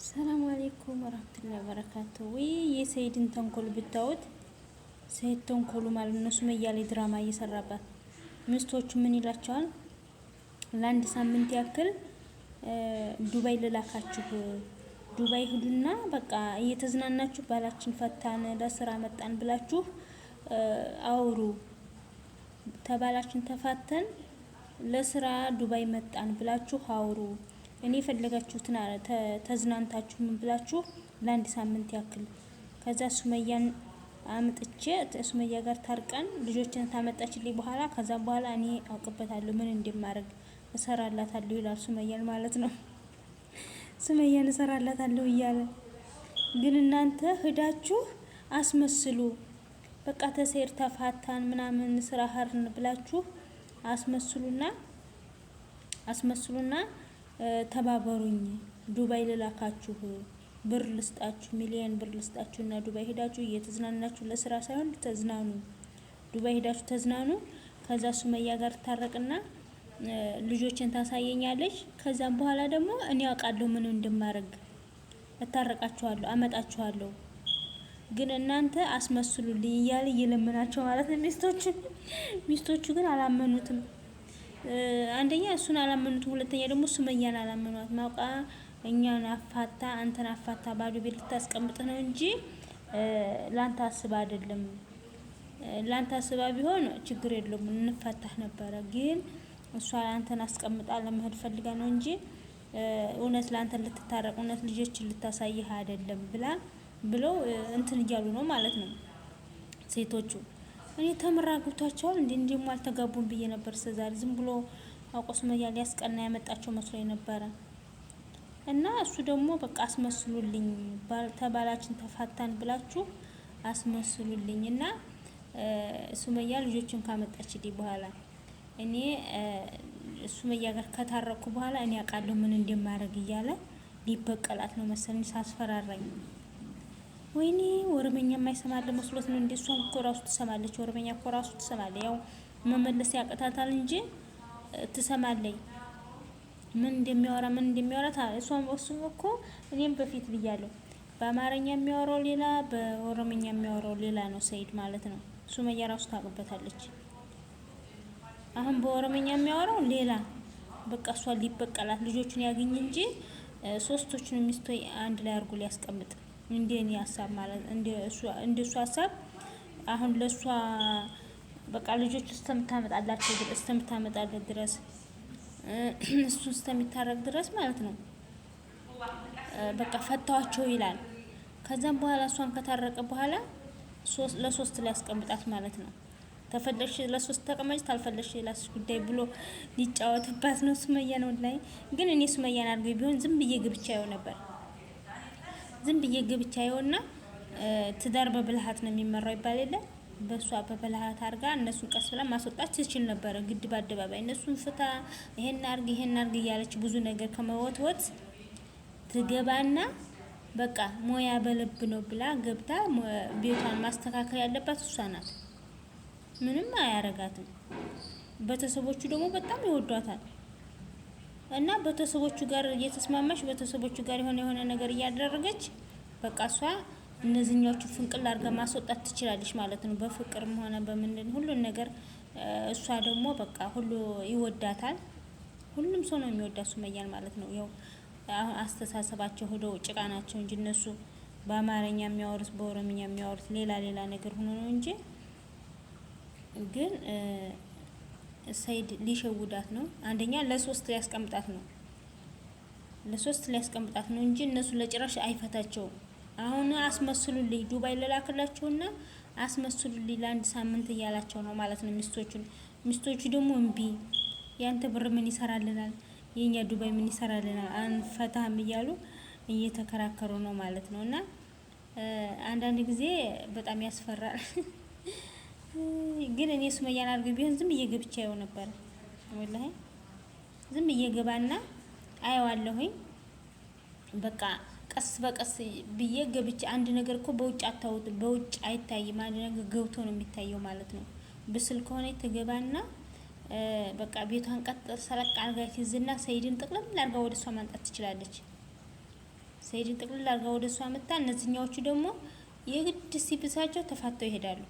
ሰላም አለይኩም ወራህመቱላሂ ወበረካቱ። ወይ የሰይድን ተንኮል ብታዩት፣ ሰይድ ተንኮሉ ማለት ነው ሱመያ ላይ ድራማ እየሰራባት ሚስቶቹ ምን ይላቸዋል? ለአንድ ሳምንት ያክል ዱባይ ልላካችሁ፣ ዱባይ ሂዱና በቃ እየተዝናናችሁ ባላችን ፈታን ለስራ መጣን ብላችሁ አውሩ፣ ተባላችን ተፋተን ለስራ ዱባይ መጣን ብላችሁ አውሩ። እኔ የፈለጋችሁትን ተዝናንታችሁ ምን ብላችሁ ለአንድ ሳምንት ያክል ከዛ ሱመያን አምጥቼ ሱመያ ጋር ታርቀን ልጆችን ታመጣችልኝ በኋላ ከዛም በኋላ እኔ አውቅበታለሁ ምን እንደማረግ እሰራላታለሁ ይላል ሱመያን ማለት ነው። ሱመያን እሰራላታለሁ እያለ ግን እናንተ ሂዳችሁ አስመስሉ። በቃ ተሰይር ተፋታን ምናምን ስራ ሀርን ብላችሁ አስመስሉና ተባበሩኝ፣ ዱባይ ልላካችሁ፣ ብር ልስጣችሁ፣ ሚሊዮን ብር ልስጣችሁና ዱባይ ሄዳችሁ እየተዝናናችሁ ለስራ ሳይሆን ተዝናኑ። ዱባይ ሄዳችሁ ተዝናኑ። ከዛ ሱመያ ጋር ታረቅና ልጆችን ታሳየኛለች። ከዛም በኋላ ደግሞ እኔ አውቃለሁ ምን እንደማረግ፣ እታረቃችኋለሁ፣ አመጣችኋለሁ። ግን እናንተ አስመስሉልኝ እያለ እየለመናቸው ማለት ነው ሚስቶቹ ግን አላመኑትም። አንደኛ እሱን አላመኑት፣ ሁለተኛ ደግሞ ሱመያን አላመኗት። ማውቃ እኛን አፋታ አንተን አፋታ ባዶ ቤት ልታስቀምጥ ነው እንጂ ላንተ አስባ አይደለም። ላንተ አስባ ቢሆን ችግር የለውም እንፋታህ ነበረ። ግን እሷ አንተን አስቀምጣ ለመሄድ ፈልጋ ነው እንጂ እውነት ላንተ ልትታረቅ እውነት ልጆችን ልታሳይህ አይደለም ብለው እንትን እያሉ ነው ማለት ነው ሴቶቹ። እኔ ተምራ ገብቷቸዋል እንዴም አልተጋቡም ብዬ ነበር እስከዛሬ። ዝም ብሎ አውቆ ሱመያ ሊያስቀና ያመጣቸው መስሎ ነበረ። እና እሱ ደግሞ በቃ አስመስሉልኝ፣ ተባላችን ተፋታን ብላችሁ አስመስሉልኝ እና ሱመያ ልጆችን ካመጣችልኝ በኋላ እኔ ሱመያ ጋር ከታረኩ በኋላ እኔ አውቃለሁ ምን እንደማረግ እያለ ሊበቀላት ነው መሰለኝ ሳስፈራራኝ። ወይኔ ኦሮምኛ የማይሰማለ መስሎት ነው እንዴ? እሷም እኮ ራሱ ትሰማለች፣ ኦሮምኛ እኮ ራሱ ትሰማለች። ያው መመለስ ያቅታታል እንጂ ትሰማለች። ምን እንደሚያወራ እሱም እኮ እኔም በፊት ብያለሁ። በአማርኛ የሚያወራው ሌላ፣ በኦሮምኛ የሚያወራው ሌላ ነው ሰይድ ማለት ነው። ሱመያ ራሱ ታውቅበታለች። አሁን በኦሮምኛ የሚያወራው ሌላ፣ በቃ እሷ ሊበቀላት ልጆቹን ያገኝ እንጂ ሶስቶቹን ሚስቶ አንድ ላይ አድርጎ ሊያስቀምጥ እንደኔ ሀሳብ ማለት እንደሱ ሀሳብ። አሁን ለሷ በቃ ልጆች እስከምታመጣለት ድረስ እሱ እስከሚታረቅ ድረስ ማለት ነው በቃ ፈታዋቸው ይላል። ከዛም በኋላ እሷን ከታረቀ በኋላ ለሶስት ሊያስቀምጣት ማለት ነው። ተፈለግሽ ለሶስት ተቀመጭ፣ ታልፈለግሽ ላስሽ ጉዳይ ብሎ ሊጫወትባት ነው ሱመያ ነው ላይ። ግን እኔ ሱመያን አድርገው ቢሆን ዝም ብዬ ግብቻ ይኸው ነበር። ዝም ብዬ ግብቻ ይኸውና ትዳር በብልሃት ነው የሚመራው ይባል የለ። በሷ በብልሃት አድርጋ እነሱን ቀስ ብላ ማስወጣት ትችል ነበረ። ግድ በአደባባይ እነሱን ፍታ፣ ይሄን አርግ እያለች ብዙ ነገር ከመወትወት ትገባና በቃ ሞያ በልብ ነው ብላ ገብታ ቤቷን ማስተካከል ያለባት እሷ ናት። ምንም አያረጋትም። ቤተሰቦቹ ደግሞ በጣም ይወዷታል። እና ቤተሰቦቹ ጋር እየተስማማች ቤተሰቦቹ ጋር የሆነ ነገር እያደረገች በቃ እሷ እነዚህኞቹ ፍንቅል አድርጋ ማስወጣት ትችላለች ማለት ነው። በፍቅርም ሆነ በምን ሁሉን ነገር እሷ ደግሞ በቃ ሁሉ ይወዳታል። ሁሉም ሰው ነው የሚወዳት ሱመያን ማለት ነው። ያው አስተሳሰባቸው ሆዶ ጭቃ ናቸው እንጂ እነሱ በአማርኛ የሚያወሩት በኦሮምኛ የሚያወሩት ሌላ ነገር ሆኖ ነው እንጂ ግን ሰይድ ሊሸውዳት ነው። አንደኛ ለሶስት ሊያስቀምጣት ነው እንጂ እነሱ ለጭራሽ አይፈታቸውም። አሁን አስመስሉልኝ ዱባይ ልላክላቸውና አስመስሉልኝ ለአንድ ሳምንት እያላቸው ነው ማለት ነው ሚስቶቹ ደግሞ እምቢ፣ ያንተ ብር ምን ይሰራልናል፣ የኛ ዱባይ ምን ይሰራልናል፣ አንፈታም እያሉ እየተከራከሩ ነው ማለት ነው። እና አንዳንድ ጊዜ በጣም ያስፈራል። ግን እኔ ሱመያን አድርገው ቢሆን ዝም እየገብቻ ይኸው ነበር። ወላሂ ዝም እየገባና አየዋለሁኝ በቃ ቀስ በቀስ ብዬ ገብቼ። አንድ ነገር እኮ በውጭ አታውት፣ በውጭ አይታይም። አንድ ነገር ገብቶ ነው የሚታየው ማለት ነው። ብስል ከሆነ ትገባና በቃ ቤቷን ቀጥ ሰለቅ አድርጋ ትይዝና ሰይድን ጥቅልል አድርጋ ወደ እሷ ማንጣት ትችላለች። ሰይድን ጥቅልል አድርጋ ወደ እሷ መጣ። እነዚህኛዎቹ ደግሞ የግድ ሲብሳቸው ተፋተው ይሄዳሉ።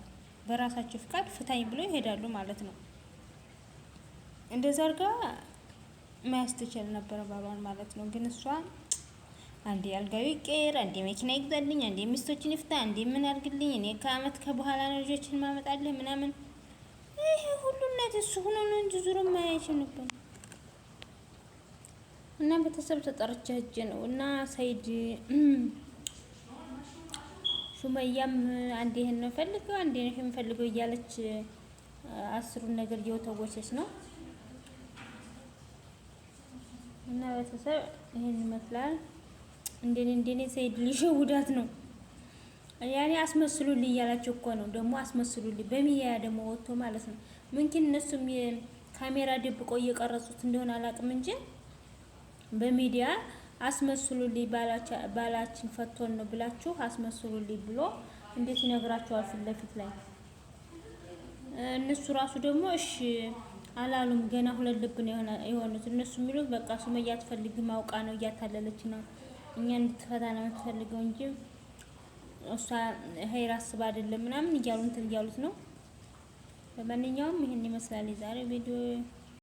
በራሳቸው ፍቃድ ፍታኝ ብለው ይሄዳሉ ማለት ነው። እንደዛ አድርጋ መያዝ ትችል ነበረ ባሏን ማለት ነው። ግን እሷ አንዴ አልጋዊ ይቀየር፣ አንዴ መኪና ይግዛልኝ፣ አንዴ ሚስቶችን ይፍታ፣ አንዴ ምን አድርግልኝ፣ እኔ ከአመት ከበኋላ ነው ልጆችን ማመጣልህ ምናምን። ይሄ ሁሉ እናት እሱ ሆኖ ነው እንጂ ዙሮ ማያይችል ነበር። እና ቤተሰብ ተጠርቼ ሂጅ ነው እና ሰይድ ሱመያም አንዴ ይሄን ነው ፈልገው፣ አንዴ ነው የምፈልገው እያለች አስሩን ነገር እየወተወሰች ነው። እና ቤተሰብ ይሄን ይመስላል። እንደኔ ሰይድ ሊሸውዳት ነው። ያኔ አስመስሉልኝ እያላቸው እኮ ነው። ደግሞ አስመስሉልኝ በሚዲያ ደግሞ ወጥቶ ማለት ነው። ምንኪን እነሱም ካሜራ ደብቆ እየቀረጹት እንደሆነ አላውቅም እንጂ በሚዲያ አስመስሉልኝ ባላችን ፈቶን ነው ብላችሁ አስመስሉልኝ ብሎ እንዴት ይነግራቸዋል ፊት ለፊት ላይ። እነሱ ራሱ ደግሞ እሺ አላሉም። ገና ሁለት ልብ ነው የሆኑት። እነሱ የሚሉት በቃ ሱመያ አትፈልግም አውቃ ነው እያታለለች ነው እኛ እንድትፈታ ነው የምትፈልገው እንጂ እሷ ኸይር አስባ አይደለም ምናምን እያሉ እንትን እያሉት ነው። በማንኛውም ይሄን ይመስላል የዛሬ ቪዲዮ።